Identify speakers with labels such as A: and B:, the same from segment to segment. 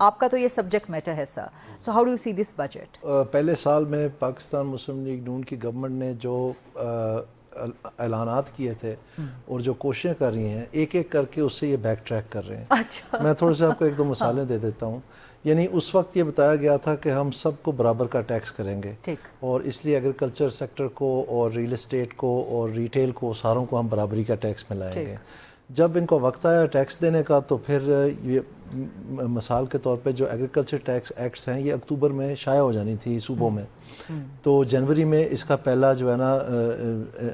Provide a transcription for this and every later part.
A: آپ کا تو یہ سبجیکٹ میٹر ہے sir. So how do you see this budget?
B: پہلے سال میں پاکستان مسلم لیگ نون کی گورنمنٹ نے جو اعلانات کیے تھے اور جو کوششیں کر رہی ہیں ایک ایک کر کے اس سے یہ بیک ٹریک کر رہے ہیں.
A: اچھا
B: میں تھوڑے سے آپ کو ایک دو مثالیں دے دیتا ہوں. یعنی اس وقت یہ بتایا گیا تھا کہ ہم سب کو برابر کا ٹیکس کریں گے اور اس لیے ایگریکلچر سیکٹر کو اور ریل اسٹیٹ کو اور ریٹیل کو ساروں کو ہم برابری کا ٹیکس میں لائیں گے. جب ان کو وقت آیا ٹیکس دینے کا تو پھر یہ مثال کے طور پہ جو ایگریکلچر ٹیکس ایکٹس ہیں یہ اکتوبر میں شائع ہو جانی تھی صوبوں میں, تو جنوری میں اس کا پہلا جو ہے نا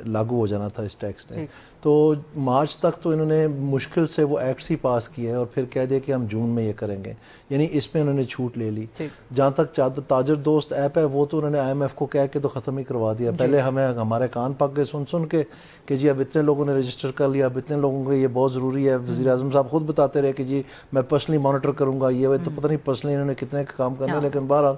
B: لاگو ہو جانا تھا اس ٹیکس نے. تو مارچ تک تو انہوں نے مشکل سے وہ ایکٹس ہی پاس کیے اور پھر کہہ دیا کہ ہم جون میں یہ کریں گے. یعنی اس میں انہوں نے چھوٹ لے لی. جہاں تک تاجر دوست ایپ ہے وہ تو انہوں نے آئی ایم ایف کو کہہ کے تو ختم ہی کروا دیا. پہلے ہمیں ہمارے کان پک گئے سن کے کہ جی اب اتنے لوگوں نے رجسٹر کر لیا, اب اتنے لوگوں کو یہ بہت ضروری ہے. وزیر اعظم صاحب خود بتاتے رہے کہ جی میں پرسنلی مانیٹر کروں گا یہ, تو پتہ نہیں پرسنلی انہوں نے کتنے کام کرنے, لیکن بہرحال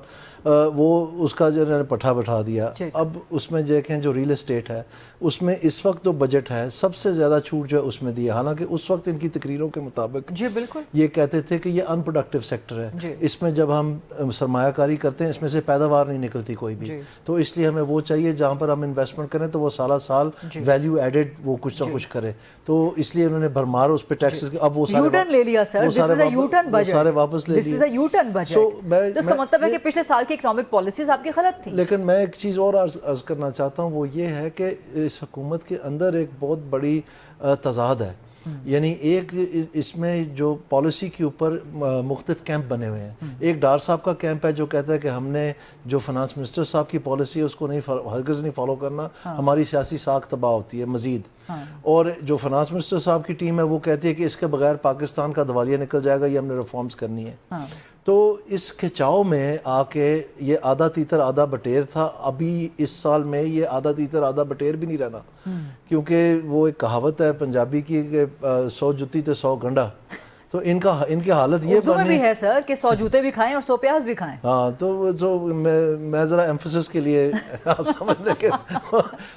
B: وہ اس کا جو انہوں نے پٹھا بٹھا دیا. اب اس میں دیکھیں جو ریل اسٹیٹ ہے اس میں اس وقت جو بجٹ ہے سب سے زیادہ چھوٹ جو ہے اس میں دی ہے. حالانکہ اس وقت ان کی تقریروں کے مطابق
A: بالکل
B: یہ کہتے تھے کہ یہ ان پروڈکٹیو سیکٹر ہے, اس میں جب ہم سرمایہ کاری کرتے ہیں اس میں سے پیداوار نہیں نکلتی کوئی بھی, تو اس لیے ہمیں وہ چاہیے جہاں پر ہم انویسٹمنٹ کریں تو وہ سالہ سال ویلیو ایڈڈ وہ کچھ نہ کچھ کرے. تو اس لیے انہوں نے بھرمار اس پہ ٹیکسز اب وہ
A: یوٹرن لے لیا سر, سارے
B: واپس لے لیے.
A: اس کا مطلب ہے کہ پچھلے سال کی اکنامک پالیسیز آپ کی غلط تھیں.
B: لیکن میں ایک چیز اور عرض کرنا چاہتا ہوں, وہ یہ ہے کہ اس حکومت کے اندر ایک بہت بڑی تضاد ہے. یعنی ایک اس میں جو پالیسی کے اوپر مختلف کیمپ بنے ہوئے ہیں. ایک ڈار صاحب کا کیمپ ہے جو کہتا ہے کہ ہم نے جو فنانس منسٹر صاحب کی پالیسی ہے اس کو ہرگز نہیں فالو کرنا, ہماری سیاسی ساکھ تباہ ہوتی ہے مزید. اور جو فنانس منسٹر صاحب کی ٹیم ہے وہ کہتی ہے کہ اس کے بغیر پاکستان کا دیوالیہ نکل جائے گا, یہ ہم نے ریفارمز کرنی ہے. تو اس کھچاؤ میں آ کے یہ آدھا تیتر آدھا بٹیر تھا. ابھی اس سال میں یہ آدھا تیتر آدھا بٹیر بھی نہیں رہنا, کیونکہ وہ ایک کہاوت ہے پنجابی کی کہ 100 جتی تے 100 گنڈا. تو ان کی حالت یہ
A: اردو میں بھی ہے سر کہ 100 جوتے بھی کھائیں اور 100 پیاز بھی کھائیں.
B: ہاں تو میں ذرا ایمفسس کے لیے آپ سمجھ لیں کہ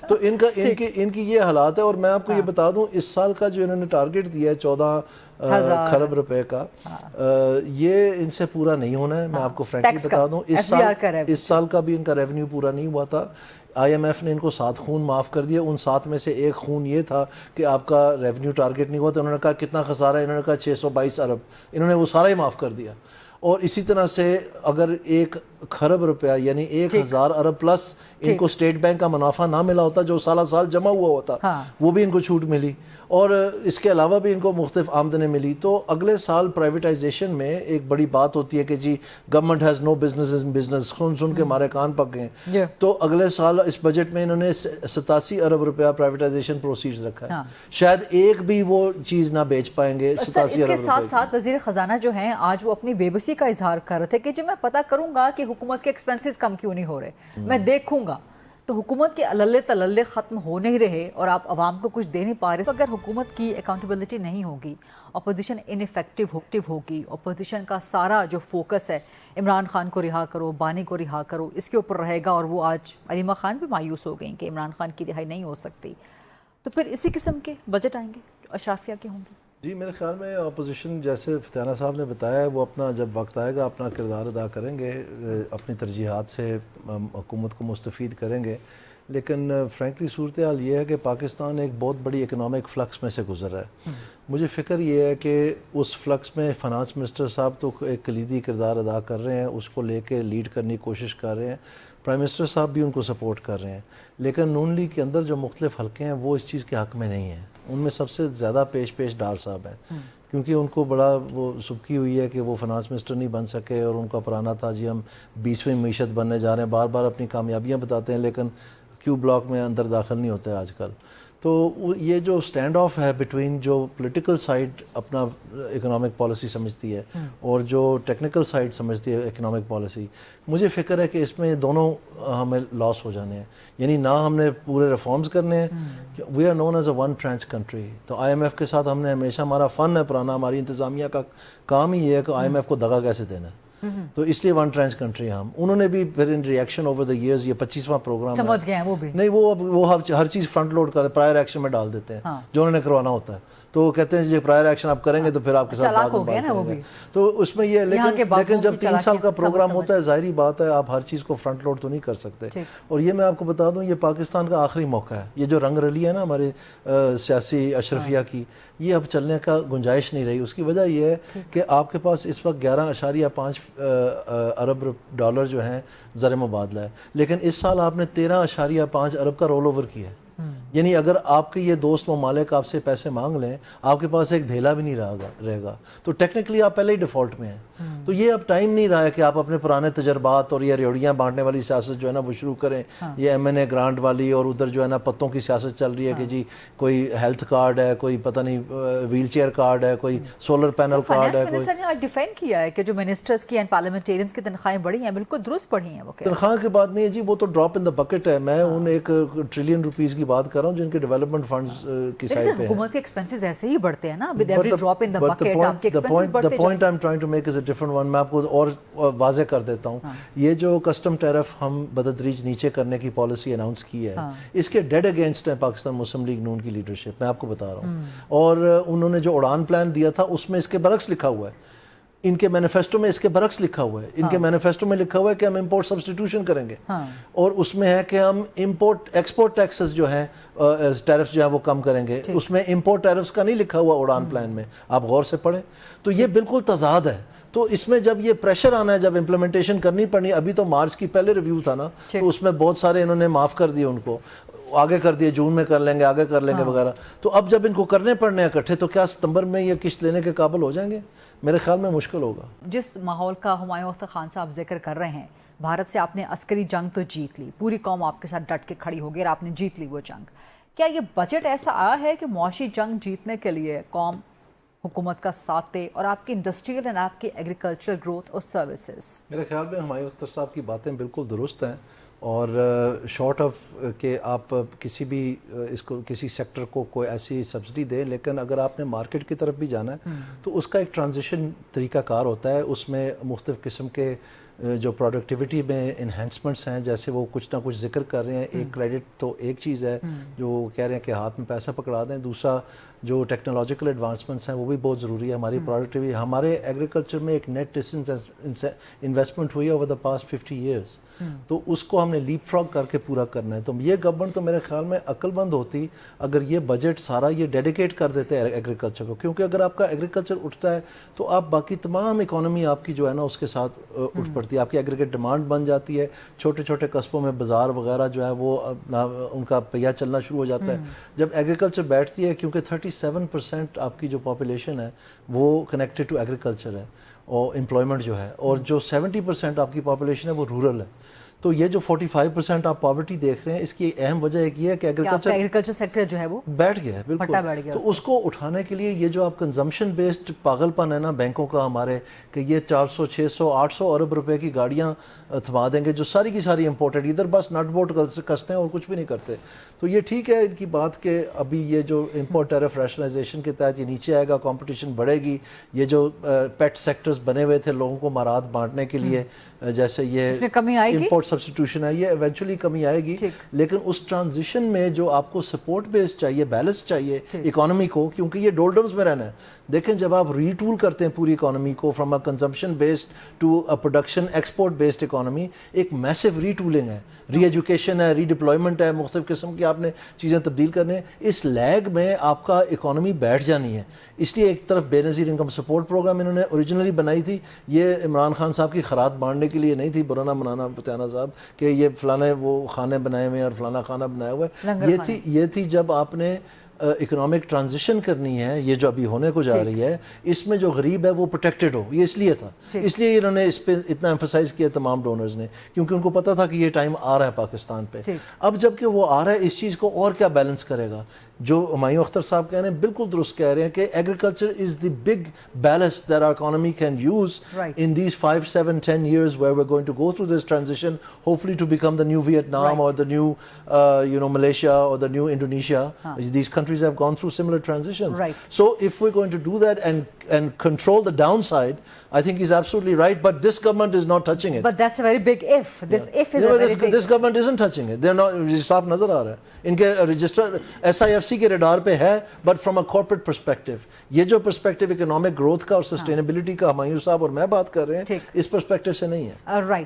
B: تو ان کی یہ حالات ہے. اور میں آپ کو یہ بتا دوں اس سال کا جو انہوں نے ٹارگٹ دیا ہے 14 خرب روپے کا, یہ ان سے پورا نہیں ہونا ہے. میں آپ کو فرینکلی بتا دوں اس سال کا بھی ان کا ریونیو پورا نہیں ہوا تھا. آئی ایم ایف نے ان کو 7 خون معاف کر دیا. ان 7 میں سے ایک خون یہ تھا کہ آپ کا ریونیو ٹارگٹ نہیں ہوا, تو انہوں نے کہا کتنا خسارہ ہے, انہوں نے کہا 622 ارب. انہوں نے وہ سارا ہی معاف کر دیا. اور اسی طرح سے اگر 1 خرب روپیہ یعنی 1000 ارب پلس ان کو اسٹیٹ بینک کا منافع نہ ملا ہوتا جو سالہ سال جمع ہوا ہوتا, وہ بھی ان کو چھوٹ ملی. اور اس کے علاوہ بھی ان کو مختلف آمدنیں ملی. تو اگلے سال پرائیویٹائزیشن میں ایک بڑی بات ہوتی ہے کہ جی government has no business in business, سن کے ہمارے کان پک گئے. تو اگلے سال اس بجٹ میں انہوں نے 87 ارب روپیہ پرائیویٹائزیشن پروسیڈز رکھا ہے. شاید ایک بھی وہ چیز نہ بیچ پائیں گے 87 ارب روپے.
A: اس کے ساتھ ساتھ وزیر خزانہ جو ہیں آج وہ اپنی بے بسی کا اظہار کر رہے تھے کہ جب میں پتہ کروں گا کہ حکومت کے ایکسپنسز کم کیوں نہیں ہو رہے, میں دیکھوں گا. تو حکومت کے عللے تللے ختم ہو نہیں رہے اور آپ عوام کو کچھ دے نہیں پا رہے. تو اگر حکومت کی اکاؤنٹیبلٹی نہیں ہوگی, اپوزیشن انیفیکٹو ہوگی, اپوزیشن کا سارا جو فوکس ہے عمران خان کو رہا کرو, بانی کو رہا کرو, اس کے اوپر رہے گا. اور وہ آج علیمہ خان بھی مایوس ہو گئیں کہ عمران خان کی رہائی نہیں ہو سکتی, تو پھر اسی قسم کے بجٹ آئیں گے جو اشرافیہ کے ہوں گے.
B: جی میرے خیال میں اپوزیشن جیسے فتیانہ صاحب نے بتایا ہے وہ اپنا جب وقت آئے گا اپنا کردار ادا کریں گے, اپنی ترجیحات سے حکومت کو مستفید کریں گے. لیکن فرینکلی صورتحال یہ ہے کہ پاکستان ایک بہت بڑی اکنامک فلکس میں سے گزر رہا ہے. مجھے فکر یہ ہے کہ اس فلکس میں فنانس منسٹر صاحب تو ایک کلیدی کردار ادا کر رہے ہیں, اس کو لے کے لیڈ کرنے کی کوشش کر رہے ہیں. پرائم منسٹر صاحب بھی ان کو سپورٹ کر رہے ہیں. لیکن نون لیگ کے اندر جو مختلف حلقے ہیں وہ اس چیز کے حق میں نہیں ہیں. ان میں سب سے زیادہ پیش ڈار صاحب ہیں, کیونکہ ان کو بڑا وہ سبکی ہوئی ہے کہ وہ فنانس منسٹر نہیں بن سکے, اور ان کا پرانا تھا جی ہم 20ویں معیشت بننے جا رہے ہیں. بار بار اپنی کامیابیاں بتاتے ہیں لیکن کیو بلاک میں اندر داخل نہیں ہوتے آج کل. تو یہ جو سٹینڈ آف ہے بٹوین جو پولیٹیکل سائڈ اپنا اکنامک پالیسی سمجھتی ہے اور جو ٹیکنیکل سائڈ سمجھتی ہے اکنامک پالیسی, مجھے فکر ہے کہ اس میں دونوں ہمیں لاس ہو جانے ہیں. یعنی نہ ہم نے پورے ریفارمز کرنے ہیں, we are known as a one trench country. تو آئی ایم ایف کے ساتھ ہم نے ہمیشہ, ہمارا فن ہے پرانا, ہماری انتظامیہ کا کام ہی یہ ہے کہ آئی ایم ایف کو دگا کیسے دینا ہے. تو اس لیے ون ٹرینچ کنٹری ہم. انہوں نے بھی پھر in reaction over the years, یہ 25واں پروگرام
A: سمجھ گئے ہیں وہ بھی
B: نہیں, وہ ہر چیز فرنٹ لوڈ کر پرائر ایکشن میں ڈال دیتے ہیں جو انہوں نے کروانا ہوتا ہے. تو کہتے ہیں یہ پرائر ایکشن آپ کریں گے تو پھر آپ کے ساتھ بعد میں بات کریں گے. تو اس میں یہ لیکن جب 3 سال کا پروگرام ہوتا ہے ظاہری بات ہے آپ ہر چیز کو فرنٹ لوڈ تو نہیں کر سکتے. اور یہ میں آپ کو بتا دوں یہ پاکستان کا آخری موقع ہے. یہ جو رنگ رلی ہے نا ہمارے سیاسی اشرفیہ کی, یہ اب چلنے کا گنجائش نہیں رہی. اس کی وجہ یہ ہے کہ آپ کے پاس اس وقت 11.5 ارب ڈالر جو ہیں زر مبادلہ ہے, لیکن اس سال آپ نے 13.5 ارب کا رول اوور کیا ہے. یعنی اگر آپ کے یہ دوست ممالک آپ سے پیسے مانگ لیں آپ کے پاس ایک دھیلا بھی نہیں رہے گا, تو ٹیکنیکلی آپ پہلے ہی ڈیفالٹ میں ہیں. تو یہ اب ٹائم نہیں رہا ہے کہ آپ اپنے پرانے تجربات اور یہ ریوڑیاں بانٹنے والی سیاست جو ہے نا وہ شروع کریں. یہ M&A گرانٹ والی اور ادھر جو ہے نا پتوں کی سیاست چل رہی ہے کہ جی کوئی ہیلتھ کارڈ ہے, کوئی پتہ نہیں ویل چیئر کارڈ ہے, کوئی سولر پینل کارڈ ہے.
A: منسٹر نے آج ڈیفینڈ کیا ہے کہ جو منسٹرز کی اینڈ پارلیمنٹیرینز کی تنخواہیں بڑھی ہیں, بالکل درست بڑھی ہیں. وہ
B: تنخواہ کی بات نہیں ہے جی, وہ تو ڈراپ ان دا بکٹ ہے. میں ان 1 ٹریلین روپیز کی بات کر رہا ہوں جن کے ڈیولپمنٹ فنڈز کی سائڈ پہ ہیں.
A: حکومت کے ایکسپنسز ایسے ہی بڑھتے ہیں نا, with every drop in the bucket آپ کے ایکسپنسز بڑھتے
B: جائیں. The point I'm trying to make is a different one. میں آپ کو اور واضح کر دیتا ہوں. یہ جو کسٹم ٹیرف ہم بتدریج نیچے کرنے کی پالیسی اناؤنس کی ہے, اس کے ڈیڈ اگینسٹ ہے پاکستان مسلم لیگ نون کی لیڈرشپ. میں آپ کو بتا رہا ہوں. اور انہوں نے جو اڑان پلان دیا تھا اس میں اس کے برعکس لکھا ہوا ہے. ان کے مینیفیسٹو میں اس کے برعکس لکھا ہوا ہے. ان کے مینیفیسٹو میں لکھا ہوا ہے کہ ہم امپورٹ سبسٹیٹیوشن کریں گے, اور اس میں ہے کہ ہم ایکسپورٹ ٹیکسز جو ہیں ٹیرفز جو ہیں وہ کم کریں گے. اس میں امپورٹ ٹیرفز کا نہیں لکھا ہوا اڑان پلان میں, آپ غور سے پڑھیں. تو یہ بالکل تضاد ہے. تو اس میں جب یہ پریشر آنا ہے, جب امپلیمنٹیشن کرنی پڑنی, ابھی تو مارچ کی پہلے ریویو تھا نا, تو اس میں بہت سارے انہوں نے معاف کر دیے, ان کو آگے کر دیے, جون میں کر لیں گے, آگے کر لیں گے وغیرہ. تو اب جب ان کو کرنے پڑنے اکٹھے تو کیا ستمبر میں یہ قسط لینے کے قابل ہو جائیں گے؟ میرے خیال میں مشکل ہوگا.
A: جس ماحول کا ہمایوں اختر خان صاحب ذکر کر رہے ہیں, بھارت سے آپ نے عسکری جنگ تو جیت لی, پوری قوم آپ کے ساتھ ڈٹ کے کھڑی ہو گئی اور آپ نے جیت لی وہ جنگ. کیا یہ بجٹ ایسا آیا ہے کہ معاشی جنگ جیتنے کے لیے قوم حکومت کا ساتھ دے اور آپ کی انڈسٹریل اینڈ آپ کی ایگریکلچر گروتھ اور سروسز؟
B: میرے خیال میں ہمایوں اختر صاحب کی باتیں بالکل درست ہیں, اور شارٹ آف کہ آپ کسی بھی اس کو کسی سیکٹر کو کوئی ایسی سبسڈی دیں, لیکن اگر آپ نے مارکیٹ کی طرف بھی جانا ہے تو اس کا ایک ٹرانزیشن طریقہ کار ہوتا ہے. اس میں مختلف قسم کے جو پروڈکٹیوٹی میں انہینسمنٹس ہیں, جیسے وہ کچھ نہ کچھ ذکر کر رہے ہیں. ایک کریڈٹ تو ایک چیز ہے جو کہہ رہے ہیں کہ ہاتھ میں پیسہ پکڑا دیں. دوسرا جو ٹیکنالوجیکل ایڈوانسمنٹس ہیں وہ بھی بہت ضروری ہے. ہماری پروڈکٹیوٹی, ہمارے ایگریکلچر میں ایک نیٹ انویسٹمنٹ ہوئی ہے اوور دا پاسٹ 50 ایئرس, تو اس کو ہم نے لیپ فراگ کر کے پورا کرنا ہے. تو یہ گورنمنٹ تو میرے خیال میں عقل مند ہوتی اگر یہ بجٹ سارا یہ ڈیڈیکیٹ کر دیتے ہیں ایگریکلچر کو, کیونکہ اگر آپ کا ایگریکلچر اٹھتا ہے تو آپ باقی تمام اکانومی آپ کی جو ہے نا اس کے ساتھ اٹھ پڑتی ہے. آپ کی ایگریگیٹ ڈیمانڈ بن جاتی ہے. چھوٹے چھوٹے قصبوں میں بازار وغیرہ جو ہے وہ ان کا پہیہ چلنا شروع ہو جاتا ہے جب ایگریکلچر بیٹھتی ہے, کیونکہ 37% آپ کی جو پاپولیشن ہے وہ کنیکٹڈ ٹو ایگریکلچر ہے اور امپلائمنٹ جو ہے, اور جو 70% آپ کی پاپولیشن ہے وہ رورل ہے. تو یہ جو 45% آپ پاورٹی دیکھ رہے ہیں, اس کی اہم وجہ ایک یہ ہے کہ
A: ایگریکلچر سیکٹر جو ہے وہ
B: بیٹھ گیا ہے بالکل. تو اس کو اٹھانے کے لیے یہ جو آپ کنزمپشن بیسڈ پاگل پن ہے نا بینکوں کا ہمارے, کہ یہ 400 600 800 ارب روپے کی گاڑیاں تھما دیں گے جو ساری کی ساری امپورٹڈ, ادھر بس نٹ بولٹ کستے ہیں اور کچھ بھی نہیں کرتے. تو یہ ٹھیک ہے ان کی بات کہ ابھی یہ جو امپورٹ ٹیرف ریشنلائزیشن کے تحت یہ نیچے آئے گا, کمپٹیشن بڑھے گی. یہ جو پیٹ سیکٹرز بنے ہوئے تھے لوگوں کو مارات بانٹنے کے لیے, جیسے یہ امپورٹ سبسٹیٹیوشن ہے, یہ ایونچولی کمی آئے گی. لیکن اس ٹرانزیشن میں جو آپ کو سپورٹ بیس چاہیے, بیلنس چاہیے اکانومی کو, کیونکہ یہ ڈولڈمز میں رہنا ہے. دیکھیں جب آپ ری ٹول کرتے ہیں پوری اکانومی کو from a consumption based to a production export based economy, ایک میسو ری ٹولنگ ہے, ری ایجوکیشن ہے, ری ڈپلائمنٹ ہے, مختلف قسم کی آپ نے چیزیں تبدیل کرنے. اس لیگ میں آپ کا اکانومی بیٹھ جانی ہے. اس لیے ایک طرف بے نظیر انکم سپورٹ پروگرام انہوں نے اوریجنلی بنائی تھی, یہ عمران خان صاحب کی خرات بانٹنے کے لیے نہیں تھی, برانا منانا فتیانہ صاحب کہ یہ فلانے وہ کھانے بنائے ہوئے اور فلانا کھانا بنایا ہوا ہے. یہ تھی جب آپ نے اکنامک ٹرانزیشن کرنی ہے, یہ جو ابھی ہونے کو جا رہی ہے, اس میں جو غریب ہے وہ پروٹیکٹڈ ہو. یہ اس لیے تھا, اس لیے انہوں نے اس پہ اتنا ایمفسائز کیا تمام ڈونرز نے, کیونکہ ان کو پتا تھا کہ یہ ٹائم آ رہا ہے پاکستان پہ. اب جب کہ وہ آ رہا ہے, اس چیز کو اور کیا بیلنس کرے گا. جو ہمایوں اختر صاحب کہہ رہے ہیں بالکل درست کہہ رہے ہیں کہ agriculture is the big balance that our economy can use in these 5 7 10 years where we're going to go through this transition, hopefully to become the new Vietnam or the new Malaysia or the new Indonesia. These countries countries have gone through similar transitions.
A: Right.
B: So if we're going to do that and control the downside, I think he's absolutely right, but this government is not touching it.
A: But that's a very big if. This if is a very big.
B: This government isn't touching it. They're not. صاف نظر آ رہا ہے ان کے register SIFC کے radar پہ ہے, but from a corporate perspective. یہ جو پرسپیکٹو اکنامک گروتھ کا اور سسٹینیبلٹی کا ہمایوں صاحب اور میں بات کر رہے ہیں, اس پرسپیکٹو سے نہیں ہے.
A: Right.